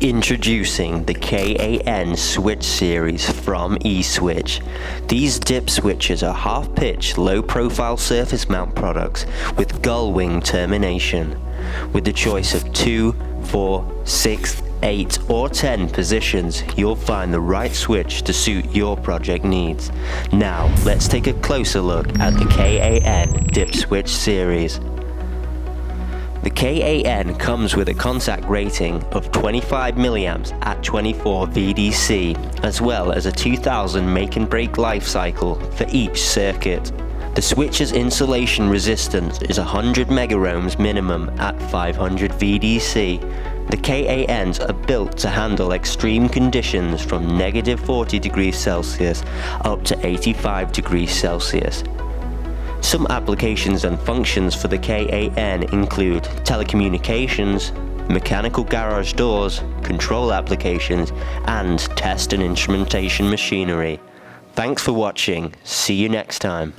Introducing the KAN switch series from eSwitch. These dip switches are half-pitch, low-profile surface mount products with gull wing termination. With the choice of 2, 4, 6, 8 or 10 positions, you'll find the right switch to suit your project needs. Now, let's take a closer look at the KAN dip switch series. The KAN comes with a contact rating of 25 mA at 24 VDC, as well as a 2000 make and break life cycle for each circuit. The switch's insulation resistance is 100 megaohms minimum at 500 VDC. The KANs are built to handle extreme conditions from negative 40 degrees Celsius up to 85 degrees Celsius. Some applications and functions for the KAN include telecommunications, mechanical garage doors, control applications, and test and instrumentation machinery. Thanks for watching. See you next time.